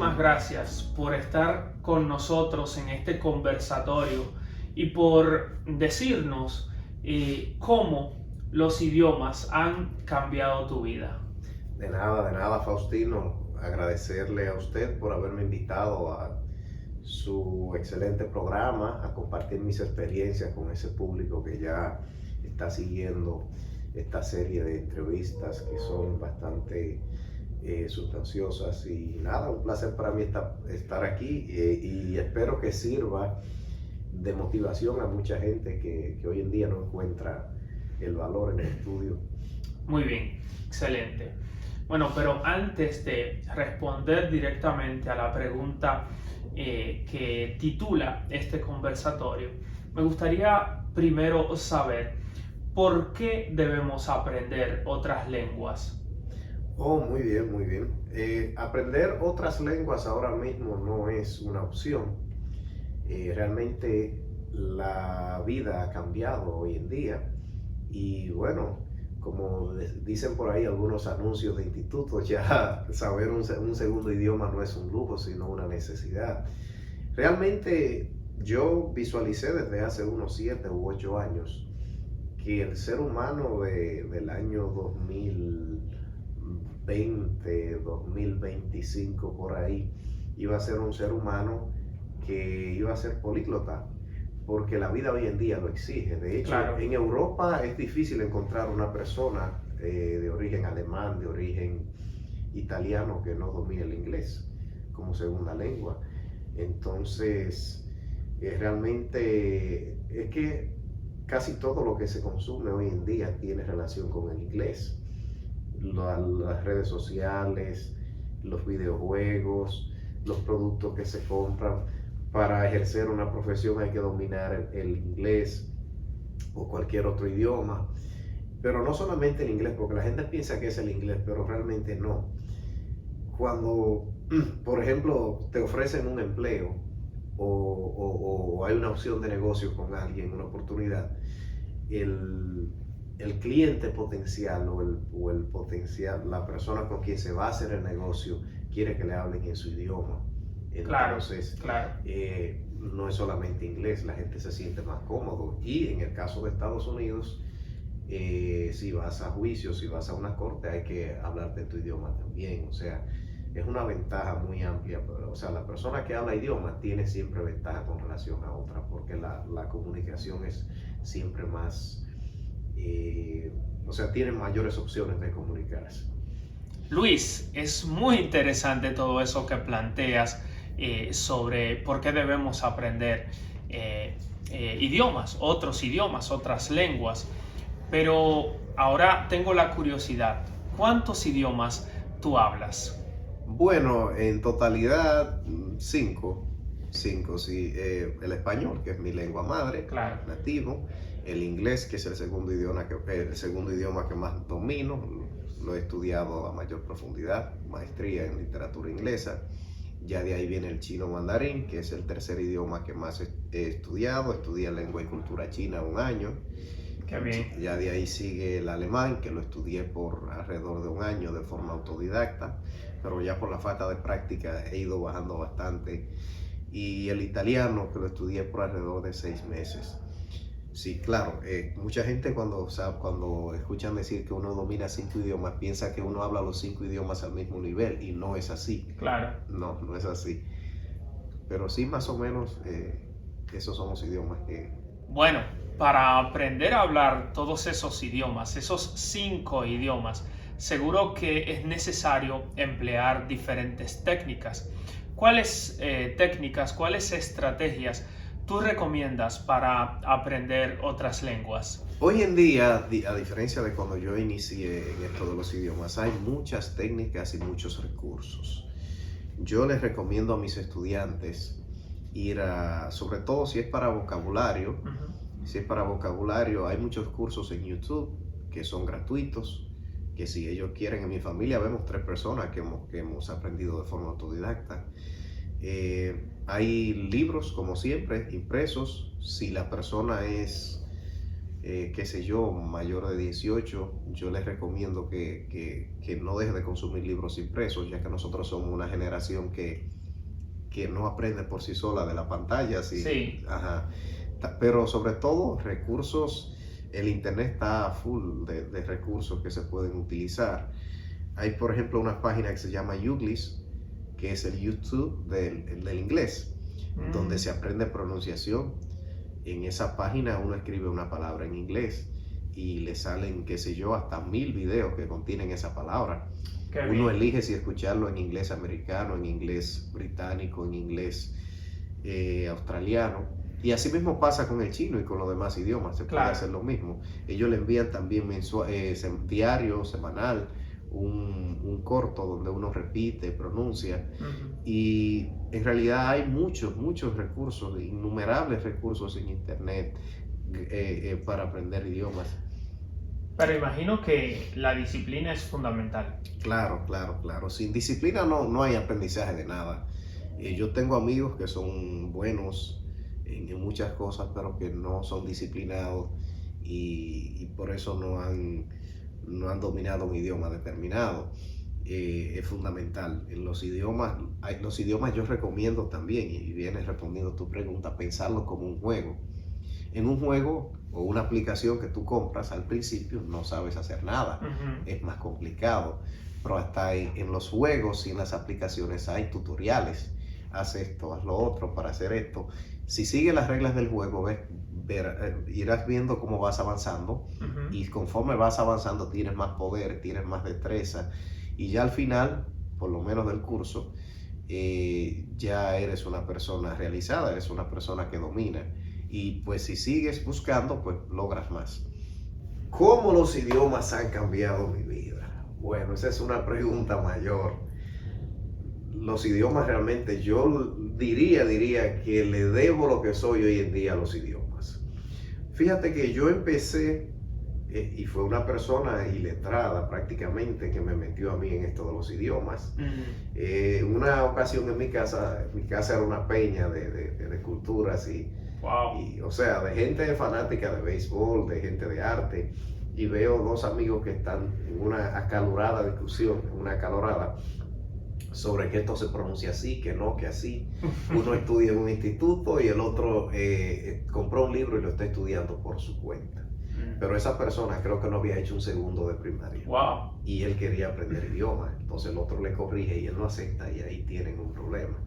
muchísimas gracias por estar con nosotros en este conversatorio y por decirnos cómo los idiomas han cambiado tu vida. De nada, Faustino. Agradecerle a usted por haberme invitado a su excelente programa, a compartir mis experiencias con ese público que ya está siguiendo esta serie de entrevistas que son bastante sustanciosas. Y nada, un placer para mí estar aquí y espero que sirva de motivación a mucha gente que hoy en día no encuentra el valor en el estudio. Muy bien, excelente. Bueno, pero antes de responder directamente a la pregunta que titula este conversatorio, me gustaría primero saber por qué debemos aprender otras lenguas. Oh, muy bien, muy bien. Aprender otras lenguas ahora mismo no es una opción. Realmente la vida ha cambiado hoy en día y bueno, como dicen por ahí algunos anuncios de institutos, ya saber un segundo idioma no es un lujo, sino una necesidad. Realmente yo visualicé desde hace unos 7 u 8 años que el ser humano del año 2020, 2025 por ahí, iba a ser un ser humano que iba a ser políglota, porque la vida hoy en día lo exige. De hecho, Claro. en Europa es difícil encontrar una persona de origen alemán, de origen italiano, que no domine el inglés como segunda lengua. Entonces, realmente es que casi todo lo que se consume hoy en día tiene relación con el inglés. Las redes sociales, los videojuegos, los productos que se compran. Para ejercer una profesión hay que dominar el inglés o cualquier otro idioma. Pero no solamente el inglés, porque la gente piensa que es el inglés, pero realmente no. Cuando, por ejemplo, te ofrecen un empleo o hay una opción de negocio con alguien, una oportunidad, el cliente potencial o el potencial, la persona con quien se va a hacer el negocio, quiere que le hablen en su idioma. Entonces, Claro. No es solamente inglés, la gente se siente más cómodo. Y en el caso de Estados Unidos, si vas a juicio, si vas a una corte, hay que hablar de tu idioma también. O sea, es una ventaja muy amplia. O sea, la persona que habla idioma tiene siempre ventaja con relación a otra, porque la comunicación es siempre más, o sea, tiene mayores opciones de comunicarse. Luis, es muy interesante todo eso que planteas sobre por qué debemos aprender idiomas, otras lenguas. Pero ahora tengo la curiosidad, ¿cuántos idiomas tú hablas? Bueno, en totalidad, cinco. Cinco, sí. El español, que es mi lengua madre, Claro. nativo. El inglés, que es el segundo idioma que más domino. Lo he estudiado a mayor profundidad, maestría en literatura inglesa. Ya de ahí viene el chino mandarín, que es el tercer idioma que más he estudiado. Estudié lengua y cultura china un año. Qué bien. Ya de ahí sigue el alemán, que lo estudié por alrededor de un año de forma autodidacta, pero ya por la falta de práctica he ido bajando bastante. Y el italiano, que lo estudié por alrededor de 6 meses. Sí, claro, mucha gente cuando escuchan decir que uno domina 5 idiomas, piensa que uno habla los 5 idiomas al mismo nivel, y no es así. Claro. No, no es así. Pero sí, más o menos, esos son los idiomas que... Bueno, para aprender a hablar todos esos idiomas, esos 5 idiomas, seguro que es necesario emplear diferentes técnicas. ¿Cuáles técnicas, cuáles estrategias tú recomiendas para aprender otras lenguas? Hoy en día, a diferencia de cuando yo inicié en esto de los idiomas, hay muchas técnicas y muchos recursos. Yo les recomiendo a mis estudiantes sobre todo si es para vocabulario, hay muchos cursos en YouTube que son gratuitos, que si ellos quieren, en mi familia vemos 3 personas que hemos aprendido de forma autodidacta. Hay libros, como siempre, impresos. Si la persona es qué sé yo, mayor de 18, yo les recomiendo que no deje de consumir libros impresos, ya que nosotros somos una generación que no aprende por sí sola de la pantalla. Sí, Sí. ajá. Pero sobre todo recursos, el internet está full de recursos que se pueden utilizar. Hay, por ejemplo, una página que se llama Youglist, que es el YouTube del inglés, donde se aprende pronunciación. En esa página uno escribe una palabra en inglés y le salen, qué sé yo, hasta 1000 videos que contienen esa palabra. Qué Uno bien. elige si escucharlo en inglés americano, en inglés británico, en inglés australiano. Y así mismo pasa con el chino y con los demás idiomas, se puede Claro. hacer lo mismo. Ellos le envían también diario, semanal, un corto donde uno repite, pronuncia. Y en realidad hay muchos recursos, innumerables recursos en internet para aprender idiomas. Pero imagino que la disciplina es fundamental. Claro. Sin disciplina no hay aprendizaje de nada. Yo tengo amigos que son buenos en muchas cosas, pero que no son disciplinados y por eso no han dominado un idioma determinado. Es fundamental. En los idiomas yo recomiendo también, y vienes respondiendo tu pregunta, pensarlo como un juego. En un juego o una aplicación que tú compras al principio no sabes hacer nada, es más complicado, pero hasta en los juegos y en las aplicaciones hay tutoriales. Haz esto, haz lo otro para hacer esto. Si sigues las reglas del juego, irás viendo cómo vas avanzando y conforme vas avanzando tienes más poder, tienes más destreza y ya al final, por lo menos del curso, ya eres una persona realizada, eres una persona que domina. Y pues si sigues buscando, pues logras más. ¿Cómo los idiomas han cambiado mi vida? Bueno, esa es una pregunta mayor. Los idiomas realmente, yo diría que le debo lo que soy hoy en día a los idiomas. Fíjate que yo empecé, y fue una persona iletrada prácticamente que me metió a mí en esto de los idiomas. Una ocasión mi casa era una peña de culturas y, o sea, de gente fanática de béisbol, de gente de arte, y veo dos amigos que están en una acalorada discusión, sobre que esto se pronuncia así, que no, que así. Uno estudia en un instituto y el otro compró un libro y lo está estudiando por su cuenta. Pero esa persona creo que no había hecho un segundo de primaria. Wow. Y él quería aprender idioma, entonces el otro le corrige y él no acepta y ahí tienen un problema.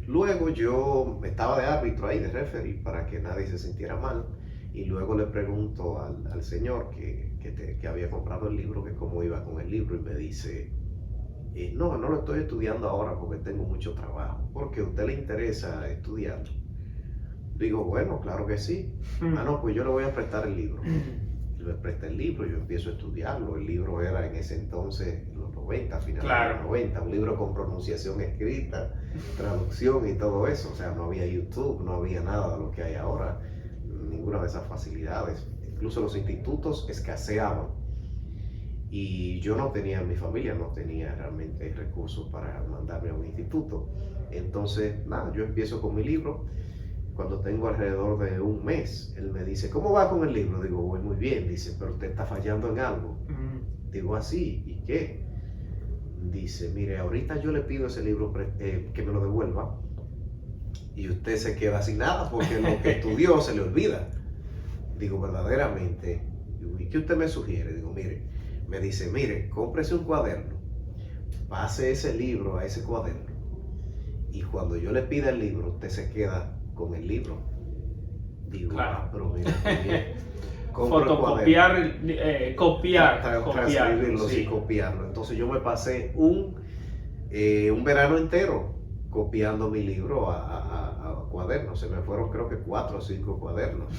Luego yo estaba de árbitro ahí, de referee, para que nadie se sintiera mal. Y luego le pregunto al señor que había comprado el libro, que cómo iba con el libro, y me dice, no lo estoy estudiando ahora porque tengo mucho trabajo. ¿Por qué a usted le interesa estudiar? Digo, bueno, claro que sí. No, pues yo le voy a prestar el libro. Me presta el libro, yo empiezo a estudiarlo. El libro era en ese entonces, en los 90, finales de los 90, un libro con pronunciación escrita, traducción y todo eso. O sea, no había YouTube, no había nada de lo que hay ahora, ninguna de esas facilidades. Incluso los institutos escaseaban. Y yo no tenía, mi familia no tenía realmente recursos para mandarme a un instituto. Entonces, nada, yo empiezo con mi libro. Cuando tengo alrededor de un mes, él me dice, ¿cómo va con el libro? Digo, voy muy bien. Dice, pero usted está fallando en algo. Digo, así, ¿y qué? Dice, mire, ahorita yo le pido ese libro que me lo devuelva y usted se queda sin nada porque lo que estudió se le olvida. Digo, verdaderamente, ¿y qué usted me sugiere? Digo, mire, me dice, mire, cómprese un cuaderno, pase ese libro a ese cuaderno y cuando yo le pida el libro, usted se queda con el libro. Digo, claro. Pero mira, bien. Fotocopiar, copiar, transcribirlo y copiarlo. Entonces yo me pasé un verano entero copiando mi libro a cuadernos. Se me fueron creo que 4 o 5 cuadernos.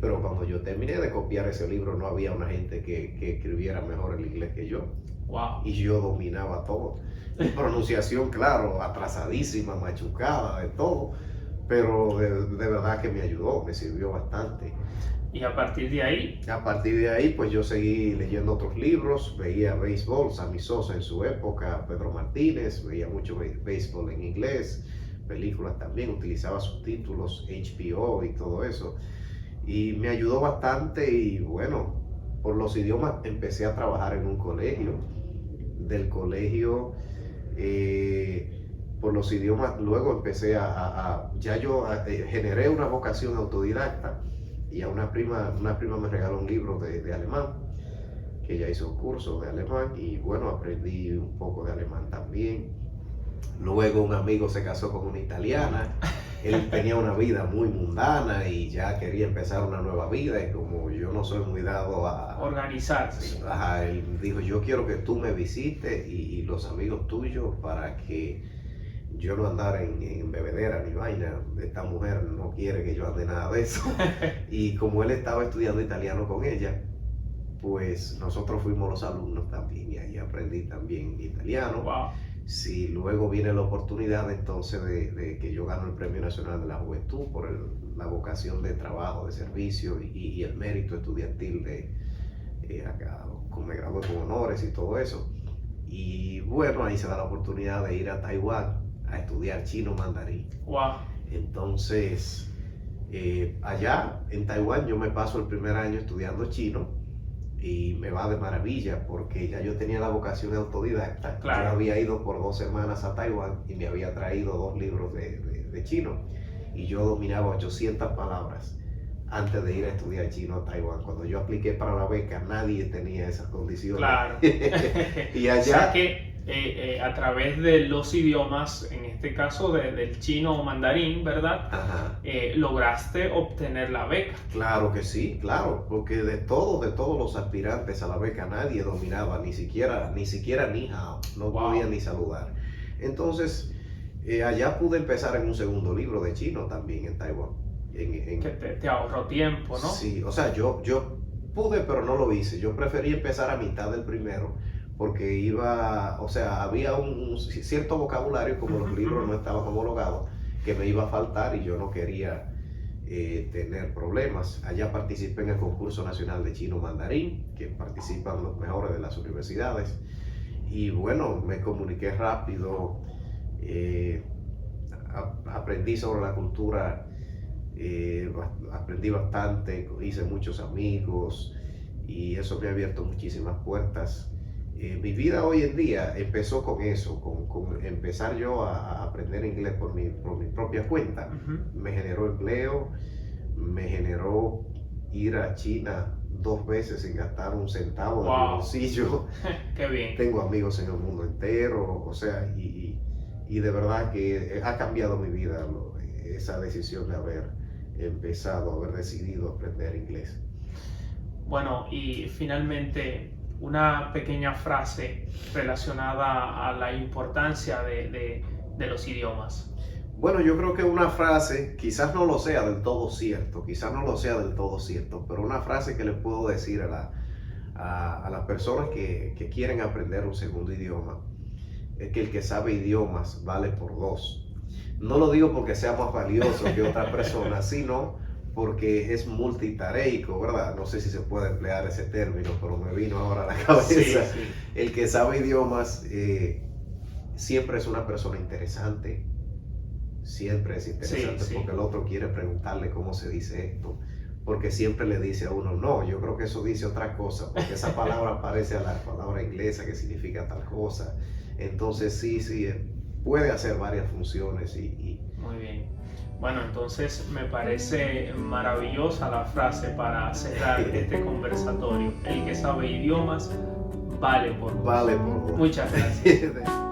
Pero cuando yo terminé de copiar ese libro no había una gente que escribiera mejor el inglés que yo. Wow. Y yo dominaba todo. Mi pronunciación, claro, atrasadísima, machucada, de todo. Pero de verdad que me ayudó, me sirvió bastante. ¿Y a partir de ahí? A partir de ahí, pues yo seguí leyendo otros libros, veía béisbol, Sammy Sosa en su época, Pedro Martínez, veía mucho béisbol en inglés, películas también, utilizaba subtítulos, HBO y todo eso. y me ayudó bastante y bueno, por los idiomas empecé a trabajar en un colegio. Del colegio, por los idiomas, luego empecé ya yo generé una vocación autodidacta y a una prima me regaló un libro de alemán, que ella hizo un curso de alemán y bueno, aprendí un poco de alemán también. Luego un amigo se casó con una italiana, él tenía una vida muy mundana y ya quería empezar una nueva vida y como yo no soy muy dado a organizarse. Ajá, él dijo, yo quiero que tú me visites y los amigos tuyos para que yo no andar en bebedera ni vaina. Esta mujer no quiere que yo ande nada de eso. Y como él estaba estudiando italiano con ella, pues nosotros fuimos los alumnos también y ahí aprendí también italiano. Wow. Si luego viene la oportunidad entonces de que yo gano el Premio Nacional de la Juventud por la vocación de trabajo, de servicio y el mérito estudiantil acá, me gradué con honores y todo eso. Y bueno, ahí se da la oportunidad de ir a Taiwán a estudiar chino mandarín. Wow. Entonces, allá en Taiwán yo me paso el primer año estudiando chino y me va de maravilla porque ya yo tenía la vocación autodidacta. Claro. Yo había ido por 2 semanas a Taiwán y me había traído 2 libros de chino y yo dominaba 800 palabras antes de ir a estudiar chino a Taiwán. Cuando yo apliqué para la beca, nadie tenía esas condiciones. Claro. Y allá... O sea que a través de los idiomas, en este caso del chino o mandarín, ¿verdad? Ajá. Lograste obtener la beca. Claro que sí, claro, porque de todos los aspirantes a la beca nadie dominaba, ni siquiera ni hao, no Wow. podía ni saludar. Entonces, allá pude empezar en un segundo libro de chino también en Taiwán. Que te ahorró tiempo, ¿no? Sí, o sea, yo pude, pero no lo hice. Yo preferí empezar a mitad del primero, porque había un cierto vocabulario, como los libros no estaban homologados, que me iba a faltar y yo no quería tener problemas. Allá participé en el concurso nacional de chino mandarín, que participan los mejores de las universidades. Y bueno, me comuniqué rápido, aprendí sobre la cultura, aprendí bastante, hice muchos amigos y eso me ha abierto muchísimas puertas. Mi vida hoy en día empezó con eso, con empezar yo a aprender inglés por mi propia cuenta. Me generó empleo, me generó ir a China 2 veces sin gastar un centavo de mi bolsillo. Qué bien. Tengo amigos en el mundo entero, o sea, y de verdad que ha cambiado mi vida esa decisión de haber decidido aprender inglés. Bueno, y finalmente una pequeña frase relacionada a la importancia de los idiomas. Bueno, yo creo que una frase, quizás no lo sea del todo cierto, pero una frase que le puedo decir a las personas que quieren aprender un segundo idioma, es que el que sabe idiomas vale por 2. No lo digo porque sea más valioso que otra persona, sino porque es multitareico, ¿verdad? No sé si se puede emplear ese término, pero me vino ahora a la cabeza. Sí. El que sabe idiomas siempre es una persona interesante, siempre es interesante, Sí. porque el otro quiere preguntarle cómo se dice esto, porque siempre le dice a uno, no, yo creo que eso dice otra cosa, porque esa palabra parece a la palabra inglesa que significa tal cosa. Entonces sí, puede hacer varias funciones Muy bien. Bueno, entonces me parece maravillosa la frase para cerrar este conversatorio. El que sabe idiomas vale por 2. Vale por 2. Muchas gracias.